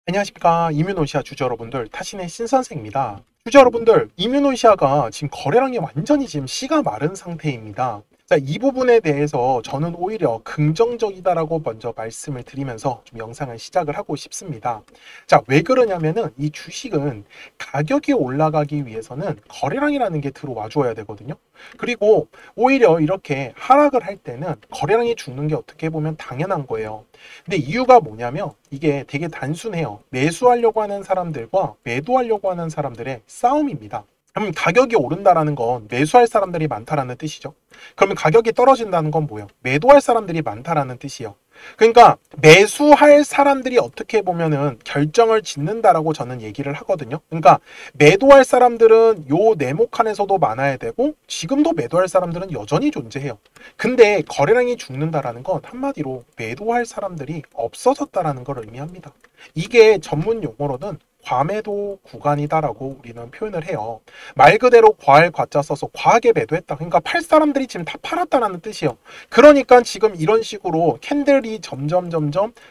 안녕하십니까. 이뮤노시아 주주 여러분들, 타신의 신선생입니다. 주주 여러분들, 이뮤노시아가 지금 거래량이 완전히 지금 씨가 마른 상태입니다. 자, 이 부분에 대해서 저는 오히려 긍정적이다라고 먼저 말씀을 드리면서 좀 영상을 시작을 하고 싶습니다. 자, 왜 그러냐면은 이 주식은 가격이 올라가기 위해서는 거래량이라는 게 들어와 줘야 되거든요. 그리고 오히려 이렇게 하락을 할 때는 거래량이 죽는 게 어떻게 보면 당연한 거예요. 근데 이유가 뭐냐면 이게 되게 단순해요. 매수하려고 하는 사람들과 매도하려고 하는 사람들의 싸움입니다. 그럼 가격이 오른다라는 건 매수할 사람들이 많다라는 뜻이죠. 그러면 가격이 떨어진다는 건 뭐예요? 매도할 사람들이 많다라는 뜻이에요. 그러니까 매수할 사람들이 어떻게 보면은 결정을 짓는다라고 저는 얘기를 하거든요. 그러니까 매도할 사람들은 요 네모칸에서도 많아야 되고 지금도 매도할 사람들은 여전히 존재해요. 근데 거래량이 죽는다라는 건 한마디로 매도할 사람들이 없어졌다라는 걸 의미합니다. 이게 전문 용어로는 과매도 구간이다라고 우리는 표현을 해요. 말 그대로 과할 과자 써서 과하게 매도했다. 그러니까 팔 사람들이 지금 다 팔았다라는 뜻이에요. 그러니까 지금 이런 식으로 캔들이 점점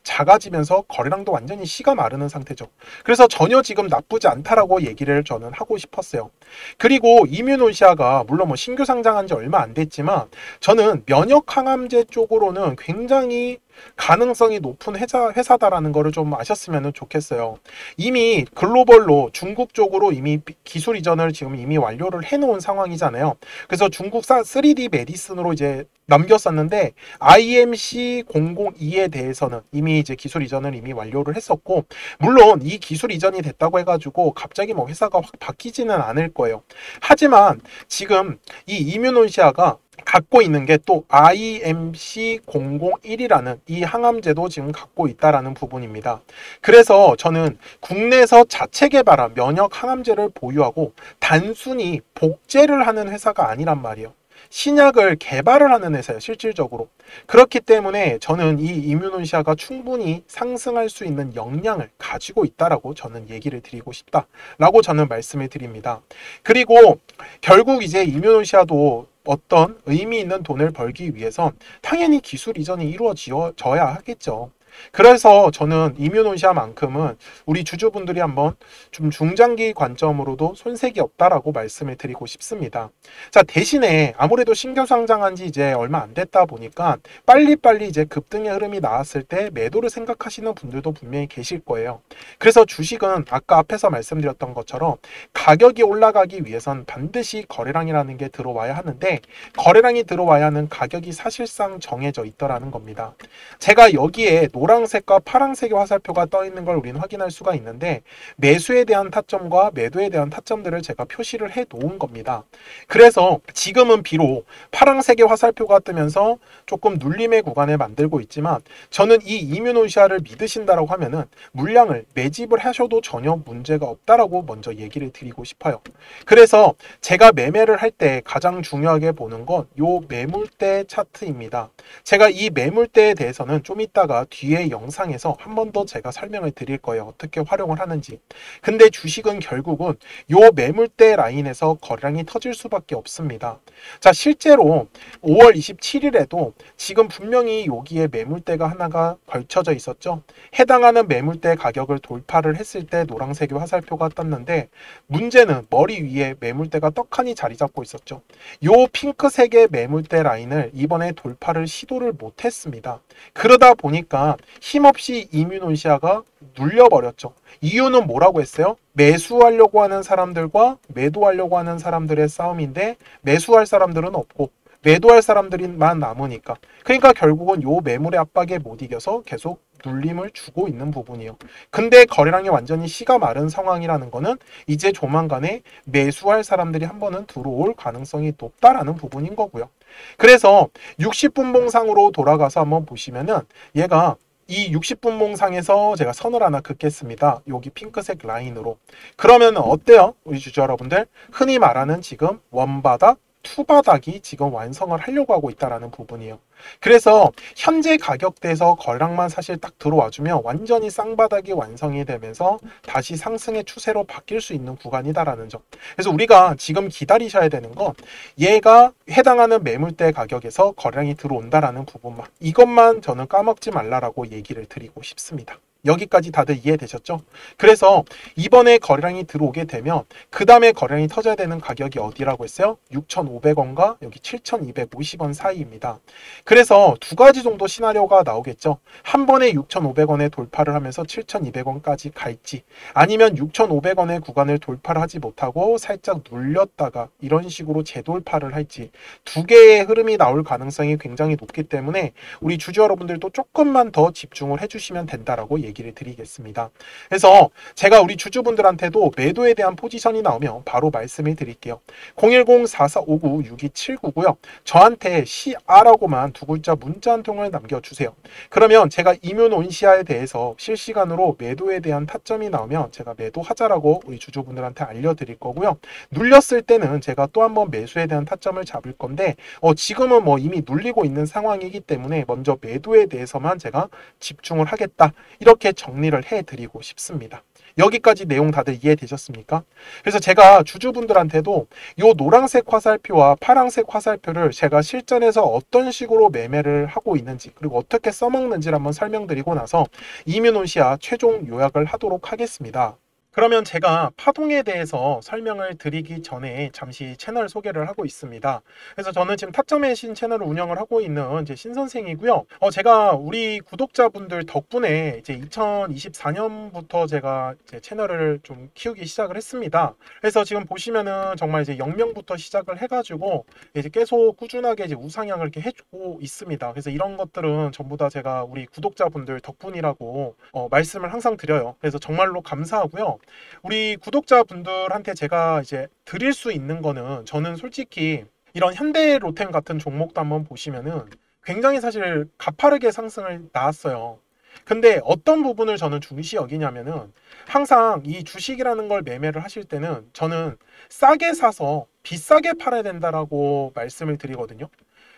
작아지면서 거래량도 완전히 씨가 마르는 상태죠. 그래서 전혀 지금 나쁘지 않다라고 얘기를 저는 하고 싶었어요. 그리고 이뮤노시아가 물론 뭐 신규 상장한 지 얼마 안 됐지만 저는 면역 항암제 쪽으로는 굉장히 가능성이 높은 회사다라는 거를 좀 아셨으면 좋겠어요. 이미 글로벌로 중국 쪽으로 이미 기술 이전을 지금 이미 완료를 해놓은 상황이잖아요. 그래서 중국산 3D 메디슨으로 이제 넘겼었는데 IMC 002에 대해서는 이미 이제 기술 이전을 이미 완료를 했었고, 물론 이 기술 이전이 됐다고 해가지고 갑자기 뭐 회사가 확 바뀌지는 않을 거예요. 하지만 지금 이 이뮤노시아가 갖고 있는 게 또 IMC 001이라는 이 항암제도 지금 갖고 있다라는 부분입니다. 그래서 저는 국내에서 자체 개발한 면역 항암제를 보유하고 단순히 복제를 하는 회사가 아니란 말이에요. 신약을 개발을 하는 회사예요, 실질적으로. 그렇기 때문에 저는 이 이뮤노시아가 충분히 상승할 수 있는 역량을 가지고 있다라고 저는 얘기를 드리고 싶다라고 저는 말씀을 드립니다. 그리고 결국 이제 이뮤노시아도 어떤 의미 있는 돈을 벌기 위해선 당연히 기술 이전이 이루어져야 하겠죠. 그래서 저는 이뮤노시아만큼은 우리 주주분들이 한번 좀 중장기 관점으로도 손색이 없다라고 말씀을 드리고 싶습니다. 자, 대신에 아무래도 신규 상장한 지 이제 얼마 안 됐다 보니까 빨리빨리 이제 급등의 흐름이 나왔을 때 매도를 생각하시는 분들도 분명히 계실 거예요. 그래서 주식은 아까 앞에서 말씀드렸던 것처럼 가격이 올라가기 위해선 반드시 거래량이라는 게 들어와야 하는데, 거래량이 들어와야 하는 가격이 사실상 정해져 있더라는 겁니다. 제가 여기에 노란색과 파란색의 화살표가 떠 있는 걸 우리는 확인할 수가 있는데, 매수에 대한 타점과 매도에 대한 타점들을 제가 표시를 해 놓은 겁니다. 그래서 지금은 비록 파란색의 화살표가 뜨면서 조금 눌림의 구간을 만들고 있지만, 저는 이 이뮤노시아를 믿으신다라고 하면은 물량을 매집을 하셔도 전혀 문제가 없다라고 먼저 얘기를 드리고 싶어요. 그래서 제가 매매를 할 때 가장 중요하게 보는 건 요 매물대 차트입니다. 제가 이 매물대에 대해서는 좀 이따가 뒤에 영상에서 한 번 더 제가 설명을 드릴 거예요. 어떻게 활용을 하는지. 근데 주식은 결국은 요 매물대 라인에서 거래량이 터질 수밖에 없습니다. 자, 실제로 5월 27일에도 지금 분명히 여기에 매물대가 하나가 걸쳐져 있었죠. 해당하는 매물대 가격을 돌파를 했을 때 노란색의 화살표가 떴는데, 문제는 머리 위에 매물대가 떡하니 자리 잡고 있었죠. 요 핑크색의 매물대 라인을 이번에 돌파를 시도를 못했습니다. 그러다 보니까 힘없이 이뮤노시아가 눌려버렸죠. 이유는 뭐라고 했어요? 매수하려고 하는 사람들과 매도하려고 하는 사람들의 싸움인데, 매수할 사람들은 없고 매도할 사람들만 남으니까. 그러니까 결국은 요 매물의 압박에 못 이겨서 계속 눌림을 주고 있는 부분이에요. 근데 거래량이 완전히 씨가 마른 상황이라는 거는 이제 조만간에 매수할 사람들이 한 번은 들어올 가능성이 높다라는 부분인 거고요. 그래서 60분봉상으로 돌아가서 한번 보시면은 얘가 이 60분봉상에서 제가 선을 하나 긋겠습니다. 여기 핑크색 라인으로. 그러면 어때요? 우리 주주 여러분들, 흔히 말하는 지금 원바닥, 투바닥이 지금 완성을 하려고 하고 있다는 부분이에요. 그래서 현재 가격대에서 거래량만 사실 딱 들어와주면 완전히 쌍바닥이 완성이 되면서 다시 상승의 추세로 바뀔 수 있는 구간이다라는 점. 그래서 우리가 지금 기다리셔야 되는 건 얘가 해당하는 매물대 가격에서 거래량이 들어온다라는 부분만, 이것만 저는 까먹지 말라라고 얘기를 드리고 싶습니다. 여기까지 다들 이해되셨죠? 그래서 이번에 거래량이 들어오게 되면 그 다음에 거래량이 터져야 되는 가격이 어디라고 했어요? 6,500원과 여기 7,250원 사이입니다. 그래서 두 가지 정도 시나리오가 나오겠죠. 한 번에 6,500원에 돌파를 하면서 7,200원까지 갈지, 아니면 6,500원의 구간을 돌파를 하지 못하고 살짝 눌렸다가 이런 식으로 재돌파를 할지, 두 개의 흐름이 나올 가능성이 굉장히 높기 때문에 우리 주주 여러분들도 조금만 더 집중을 해주시면 된다라고 얘기를 드리겠습니다. 그래서 제가 우리 주주분들한테도 매도에 대한 포지션이 나오면 바로 말씀을 드릴게요. 010-4459-6279고요. 저한테 CR라고만 두 글자 문자 한 통을 남겨주세요. 그러면 제가 이뮨온시아에 대해서 실시간으로 매도에 대한 타점이 나오면 제가 매도하자라고 우리 주주분들한테 알려드릴 거고요. 눌렸을 때는 제가 또 한번 매수에 대한 타점을 잡을 건데 지금은 뭐 이미 눌리고 있는 상황이기 때문에 먼저 매도에 대해서만 제가 집중을 하겠다, 이렇게 정리를 해드리고 싶습니다. 여기까지 내용 다들 이해되셨습니까? 그래서 제가 주주분들한테도 이 노란색 화살표와 파란색 화살표를 제가 실전에서 어떤 식으로 매매를 하고 있는지, 그리고 어떻게 써먹는지를 한번 설명드리고 나서 이뮨온시아 최종 요약을 하도록 하겠습니다. 그러면 제가 파동에 대해서 설명을 드리기 전에 잠시 채널 소개를 하고 있습니다. 그래서 저는 지금 타점의 신 채널을 운영을 하고 있는 이제 신선생이고요. 제가 우리 구독자분들 덕분에 이제 2024년부터 제가 이제 채널을 좀 키우기 시작을 했습니다. 그래서 지금 보시면은 정말 이제 0명부터 시작을 해가지고 이제 계속 꾸준하게 이제 우상향을 이렇게 해주고 있습니다. 그래서 이런 것들은 전부 다 제가 우리 구독자분들 덕분이라고 말씀을 항상 드려요. 그래서 정말로 감사하고요. 우리 구독자분들한테 제가 이제 드릴 수 있는 거는, 저는 솔직히 이런 현대로템 같은 종목도 한번 보시면은 굉장히 사실 가파르게 상승을 나왔어요. 근데 어떤 부분을 저는 중시 여기냐면은, 항상 이 주식이라는 걸 매매를 하실 때는 저는 싸게 사서 비싸게 팔아야 된다라고 말씀을 드리거든요.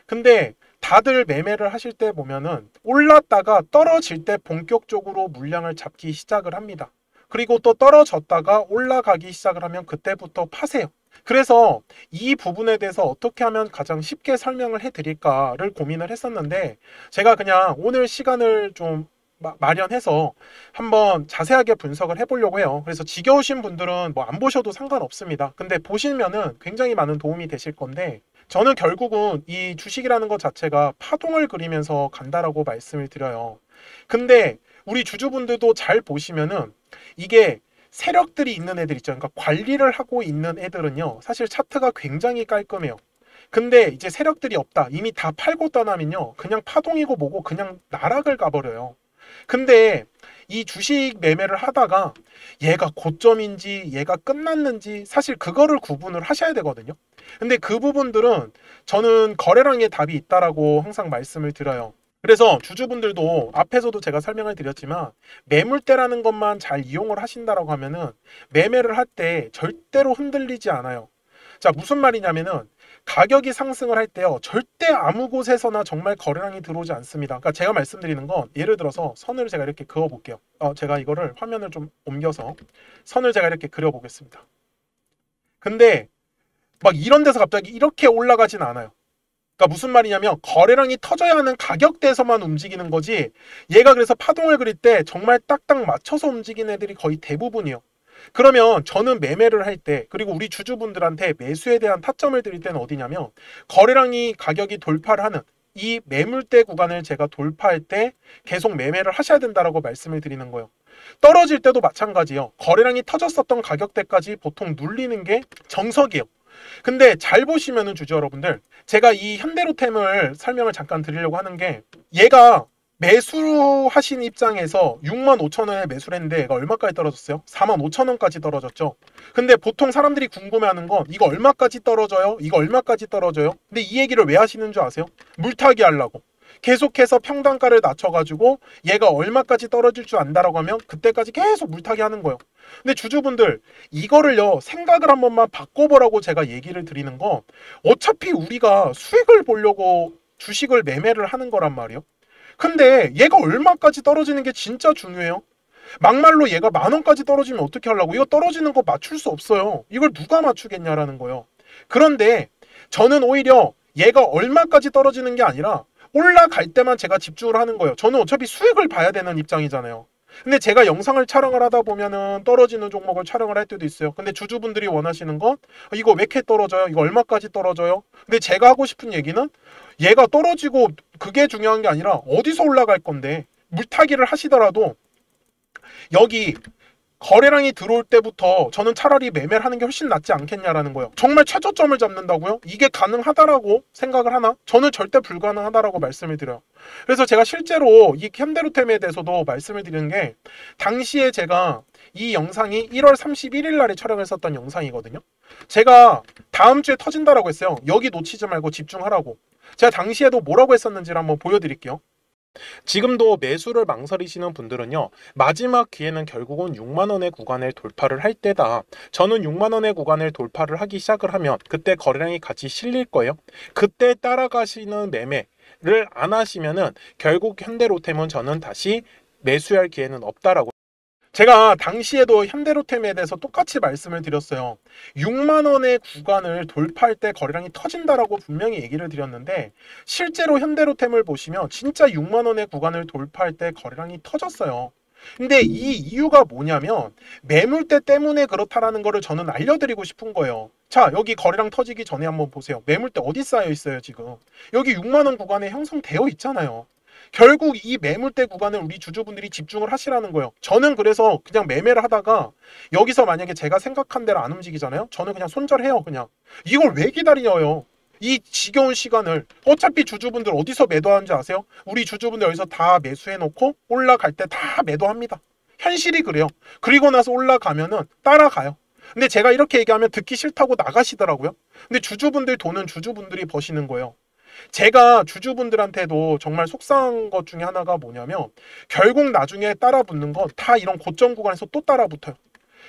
근데 다들 매매를 하실 때 보면은 올랐다가 떨어질 때 본격적으로 물량을 잡기 시작을 합니다. 그리고 또 떨어졌다가 올라가기 시작을 하면 그때부터 파세요. 그래서 이 부분에 대해서 어떻게 하면 가장 쉽게 설명을 해드릴까를 고민을 했었는데, 제가 그냥 오늘 시간을 좀 마련해서 한번 자세하게 분석을 해보려고 해요. 그래서 지겨우신 분들은 뭐 안 보셔도 상관없습니다. 근데 보시면은 굉장히 많은 도움이 되실 건데, 저는 결국은 이 주식이라는 것 자체가 파동을 그리면서 간다라고 말씀을 드려요. 근데 우리 주주분들도 잘 보시면은 이게 세력들이 있는 애들 있죠. 그러니까 관리를 하고 있는 애들은요, 사실 차트가 굉장히 깔끔해요. 근데 이제 세력들이 없다, 이미 다 팔고 떠나면요, 그냥 파동이고 뭐고 그냥 나락을 가버려요. 근데 이 주식 매매를 하다가 얘가 고점인지 얘가 끝났는지 사실 그거를 구분을 하셔야 되거든요. 근데 그 부분들은 저는 거래량의 답이 있다라고 항상 말씀을 드려요. 그래서 주주분들도 앞에서도 제가 설명을 드렸지만, 매물대라는 것만 잘 이용을 하신다라고 하면은 매매를 할 때 절대로 흔들리지 않아요. 자, 무슨 말이냐면은 가격이 상승을 할 때요, 절대 아무 곳에서나 정말 거래량이 들어오지 않습니다. 그러니까 제가 말씀드리는 건, 예를 들어서 선을 제가 이렇게 그어 볼게요. 제가 이거를 화면을 좀 옮겨서 선을 제가 이렇게 그려 보겠습니다. 근데 막 이런 데서 갑자기 이렇게 올라가진 않아요. 그러니까 무슨 말이냐면, 거래량이 터져야 하는 가격대에서만 움직이는 거지, 얘가 그래서 파동을 그릴 때 정말 딱딱 맞춰서 움직이는 애들이 거의 대부분이에요. 그러면 저는 매매를 할 때, 그리고 우리 주주분들한테 매수에 대한 타점을 드릴 때는 어디냐면, 거래량이 가격이 돌파를 하는 이 매물대 구간을 제가 돌파할 때 계속 매매를 하셔야 된다라고 말씀을 드리는 거예요. 떨어질 때도 마찬가지예요. 거래량이 터졌었던 가격대까지 보통 눌리는 게 정석이에요. 근데 잘 보시면은 주주 여러분들, 제가 이 현대로템을 설명을 잠깐 드리려고 하는 게, 얘가 매수하신 입장에서 65,000원에 매수를 했는데 얘가 얼마까지 떨어졌어요? 45,000원까지 떨어졌죠. 근데 보통 사람들이 궁금해하는 건, 이거 얼마까지 떨어져요? 이거 얼마까지 떨어져요? 근데 이 얘기를 왜 하시는 줄 아세요? 물타기 하려고. 계속해서 평단가를 낮춰가지고 얘가 얼마까지 떨어질 줄 안다라고 하면 그때까지 계속 물타기 하는 거예요. 근데 주주분들, 이거를요, 생각을 한 번만 바꿔보라고 제가 얘기를 드리는 건, 어차피 우리가 수익을 보려고 주식을 매매를 하는 거란 말이에요. 근데 얘가 얼마까지 떨어지는 게 진짜 중요해요. 막말로 얘가 10,000원까지 떨어지면 어떻게 하려고? 이거 떨어지는 거 맞출 수 없어요. 이걸 누가 맞추겠냐라는 거예요. 그런데 저는 오히려 얘가 얼마까지 떨어지는 게 아니라 올라갈 때만 제가 집중을 하는 거예요. 저는 어차피 수익을 봐야 되는 입장이잖아요. 근데 제가 영상을 촬영을 하다 보면은 떨어지는 종목을 촬영을 할 때도 있어요. 근데 주주분들이 원하시는 건 이거 왜 이렇게 떨어져요? 이거 얼마까지 떨어져요? 근데 제가 하고 싶은 얘기는 얘가 떨어지고 그게 중요한 게 아니라 어디서 올라갈 건데, 물타기를 하시더라도 여기 거래량이 들어올 때부터 저는 차라리 매매를 하는 게 훨씬 낫지 않겠냐라는 거예요. 정말 최저점을 잡는다고요? 이게 가능하다라고 생각을 하나? 저는 절대 불가능하다라고 말씀을 드려요. 그래서 제가 실제로 이 현대로템에 대해서도 말씀을 드리는 게, 당시에 제가 이 영상이 1월 31일 날에 촬영했었던 영상이거든요. 제가 다음 주에 터진다라고 했어요. 여기 놓치지 말고 집중하라고. 제가 당시에도 뭐라고 했었는지를 한번 보여드릴게요. 지금도 매수를 망설이시는 분들은요, 마지막 기회는 결국은 6만원의 구간을 돌파를 할 때다. 저는 6만원의 구간을 돌파를 하기 시작을 하면 그때 거래량이 같이 실릴 거예요. 그때 따라가시는 매매를 안 하시면은 결국 현대로템은 저는 다시 매수할 기회는 없다라고. 제가 당시에도 현대로템에 대해서 똑같이 말씀을 드렸어요. 6만원의 구간을 돌파할 때 거래량이 터진다라고 분명히 얘기를 드렸는데, 실제로 현대로템을 보시면 진짜 6만원의 구간을 돌파할 때 거래량이 터졌어요. 근데 이 이유가 뭐냐면 매물대 때문에 그렇다라는 거를 저는 알려드리고 싶은 거예요. 자, 여기 거래량 터지기 전에 한번 보세요. 매물대 어디 쌓여 있어요 지금? 여기 6만원 구간에 형성되어 있잖아요. 결국 이 매물대 구간을 우리 주주분들이 집중을 하시라는 거예요. 저는 그래서 그냥 매매를 하다가 여기서 만약에 제가 생각한 대로 안 움직이잖아요. 저는 그냥 손절해요. 그냥 이걸 왜 기다려요? 이 지겨운 시간을. 어차피 주주분들 어디서 매도하는지 아세요? 우리 주주분들 여기서 다 매수해놓고 올라갈 때 다 매도합니다. 현실이 그래요. 그리고 나서 올라가면은 따라가요. 근데 제가 이렇게 얘기하면 듣기 싫다고 나가시더라고요. 근데 주주분들 돈은 주주분들이 버시는 거예요. 제가 주주분들한테도 정말 속상한 것 중에 하나가 뭐냐면, 결국 나중에 따라붙는 건 다 이런 고점 구간에서 또 따라붙어요.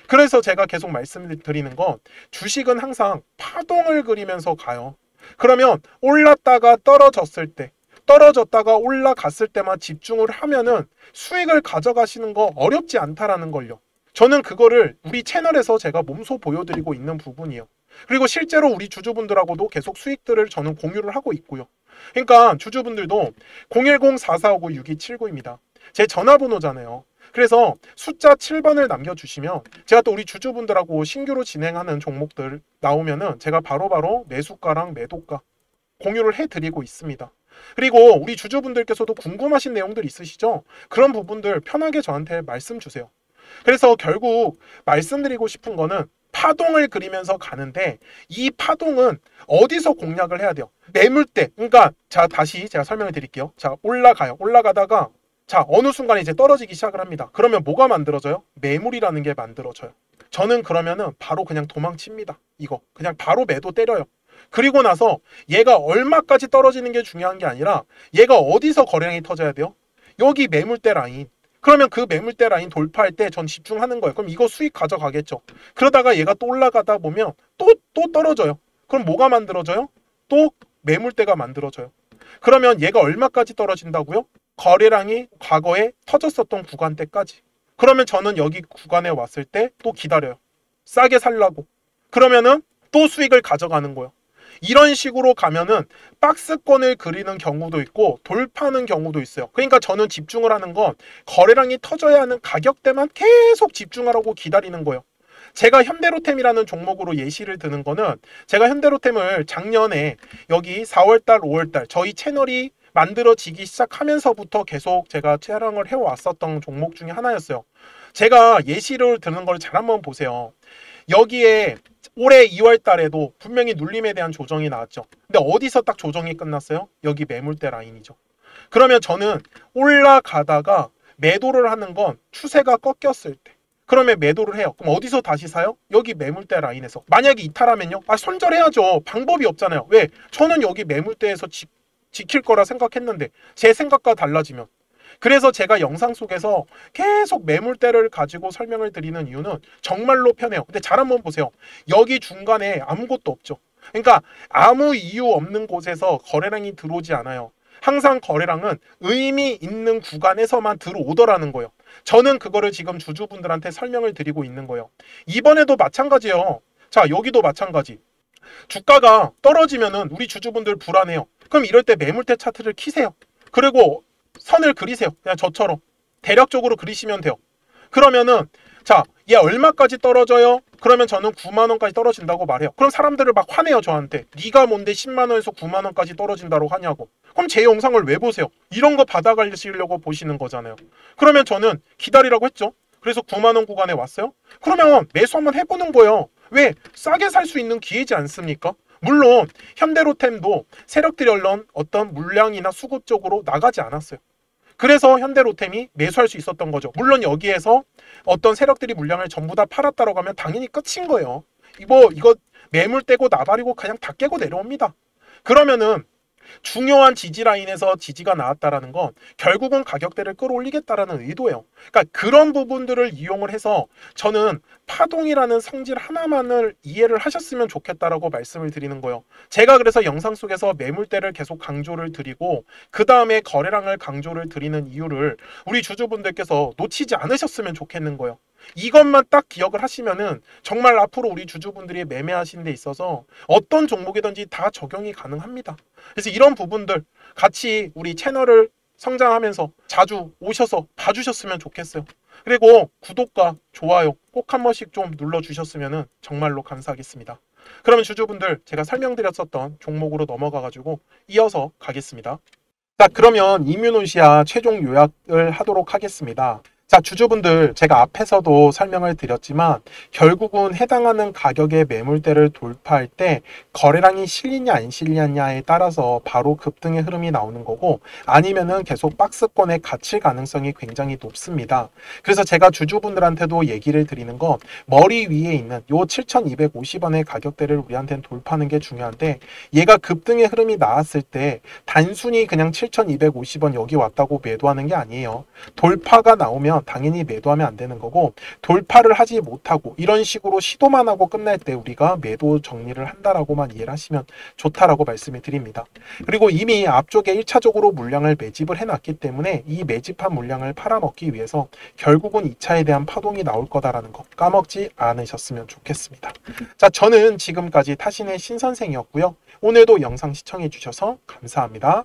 그래서 제가 계속 말씀드리는 건, 주식은 항상 파동을 그리면서 가요. 그러면 올랐다가 떨어졌을 때, 떨어졌다가 올라갔을 때만 집중을 하면은 수익을 가져가시는 거 어렵지 않다라는 걸요. 저는 그거를 우리 채널에서 제가 몸소 보여드리고 있는 부분이에요. 그리고 실제로 우리 주주분들하고도 계속 수익들을 저는 공유를 하고 있고요. 그러니까 주주분들도 010-4459-6279입니다. 제 전화번호잖아요. 그래서 숫자 7번을 남겨주시면 제가 또 우리 주주분들하고 신규로 진행하는 종목들 나오면은 제가 바로바로 매수가랑 매도가 공유를 해드리고 있습니다. 그리고 우리 주주분들께서도 궁금하신 내용들 있으시죠? 그런 부분들 편하게 저한테 말씀 주세요. 그래서 결국 말씀드리고 싶은 거는, 파동을 그리면서 가는데 이 파동은 어디서 공략을 해야 돼요? 매물대. 그러니까 자, 다시 제가 설명을 드릴게요. 자, 올라가요. 올라가다가 자, 어느 순간에 이제 떨어지기 시작을 합니다. 그러면 뭐가 만들어져요? 매물이라는 게 만들어져요. 저는 그러면은 바로 그냥 도망칩니다. 이거 그냥 바로 매도 때려요. 그리고 나서 얘가 얼마까지 떨어지는 게 중요한 게 아니라 얘가 어디서 거래량이 터져야 돼요? 여기 매물대 라인. 그러면 그 매물대 라인 돌파할 때 전 집중하는 거예요. 그럼 이거 수익 가져가겠죠. 그러다가 얘가 또 올라가다 보면 또 떨어져요. 그럼 뭐가 만들어져요? 또 매물대가 만들어져요. 그러면 얘가 얼마까지 떨어진다고요? 거래량이 과거에 터졌었던 구간대까지. 그러면 저는 여기 구간에 왔을 때 또 기다려요. 싸게 살라고. 그러면은 또 수익을 가져가는 거예요. 이런 식으로 가면은 박스권을 그리는 경우도 있고 돌파하는 경우도 있어요. 그러니까 저는 집중을 하는 건 거래량이 터져야 하는 가격대만 계속 집중하라고 기다리는 거예요. 제가 현대로템이라는 종목으로 예시를 드는 거는, 제가 현대로템을 작년에 여기 4월달, 5월달 저희 채널이 만들어지기 시작하면서부터 계속 제가 촬영을 해왔었던 종목 중에 하나였어요. 제가 예시를 드는 걸 잘 한번 보세요. 여기에 올해 2월 달에도 분명히 눌림에 대한 조정이 나왔죠. 근데 어디서 딱 조정이 끝났어요? 여기 매물대 라인이죠. 그러면 저는 올라가다가 매도를 하는 건 추세가 꺾였을 때. 그러면 매도를 해요. 그럼 어디서 다시 사요? 여기 매물대 라인에서. 만약에 이탈하면요? 손절해야죠. 방법이 없잖아요. 왜? 저는 여기 매물대에서 지킬 거라 생각했는데 제 생각과 달라지면. 그래서 제가 영상 속에서 계속 매물대를 가지고 설명을 드리는 이유는 정말로 편해요. 근데 잘 한번 보세요. 여기 중간에 아무것도 없죠. 그러니까 아무 이유 없는 곳에서 거래량이 들어오지 않아요. 항상 거래량은 의미 있는 구간에서만 들어오더라는 거예요. 저는 그거를 지금 주주분들한테 설명을 드리고 있는 거예요. 이번에도 마찬가지예요. 자, 여기도 마찬가지. 주가가 떨어지면은 우리 주주분들 불안해요. 그럼 이럴 때 매물대 차트를 키세요. 그리고 선을 그리세요. 그냥 저처럼. 대략적으로 그리시면 돼요. 그러면은 자, 얘 얼마까지 떨어져요? 그러면 저는 9만 원까지 떨어진다고 말해요. 그럼 사람들을 막 화내요, 저한테. 네가 뭔데 10만 원에서 9만 원까지 떨어진다고 하냐고. 그럼 제 영상을 왜 보세요? 이런 거 받아가시려고 보시는 거잖아요. 그러면 저는 기다리라고 했죠. 그래서 9만 원 구간에 왔어요. 그러면 매수 한번 해보는 거예요. 왜? 싸게 살 수 있는 기회지 않습니까? 물론 현대로템도 세력들이 얼른 어떤 물량이나 수급 쪽으로 나가지 않았어요. 그래서 현대로템이 매수할 수 있었던 거죠. 물론 여기에서 어떤 세력들이 물량을 전부 다 팔았다라고 하면 당연히 끝인 거예요. 이거 매물 떼고 나발이고 그냥 다 깨고 내려옵니다. 그러면은 중요한 지지 라인에서 지지가 나왔다라는 건 결국은 가격대를 끌어올리겠다라는 의도예요. 그러니까 그런 부분들을 이용을 해서 저는 파동이라는 성질 하나만을 이해를 하셨으면 좋겠다라고 말씀을 드리는 거예요. 제가 그래서 영상 속에서 매물대를 계속 강조를 드리고 그 다음에 거래량을 강조를 드리는 이유를 우리 주주분들께서 놓치지 않으셨으면 좋겠는 거예요. 이것만 딱 기억을 하시면은 정말 앞으로 우리 주주분들이 매매하시는 데 있어서 어떤 종목이든지 다 적용이 가능합니다. 그래서 이런 부분들 같이 우리 채널을 성장하면서 자주 오셔서 봐주셨으면 좋겠어요. 그리고 구독과 좋아요 꼭 한 번씩 좀 눌러주셨으면 정말로 감사하겠습니다. 그러면 주주분들 제가 설명드렸었던 종목으로 넘어가가지고 이어서 가겠습니다. 자, 그러면 이뮤노시아 최종 요약을 하도록 하겠습니다. 자, 주주분들 제가 앞에서도 설명을 드렸지만 결국은 해당하는 가격의 매물대를 돌파할 때 거래량이 실리냐 안 실리냐에 따라서 바로 급등의 흐름이 나오는 거고 아니면은 계속 박스권에 갇힐 가능성이 굉장히 높습니다. 그래서 제가 주주분들한테도 얘기를 드리는 건 머리 위에 있는 요 7,250원의 가격대를 우리한테는 돌파하는 게 중요한데 얘가 급등의 흐름이 나왔을 때 단순히 그냥 7,250원 여기 왔다고 매도하는 게 아니에요. 돌파가 나오면 당연히 매도하면 안 되는 거고 돌파를 하지 못하고 이런 식으로 시도만 하고 끝날 때 우리가 매도 정리를 한다라고만 이해를 하시면 좋다라고 말씀을 드립니다. 그리고 이미 앞쪽에 1차적으로 물량을 매집을 해놨기 때문에 이 매집한 물량을 팔아먹기 위해서 결국은 2차에 대한 파동이 나올 거다라는 거 까먹지 않으셨으면 좋겠습니다. 자, 저는 지금까지 타신의 신선생이었고요. 오늘도 영상 시청해 주셔서 감사합니다.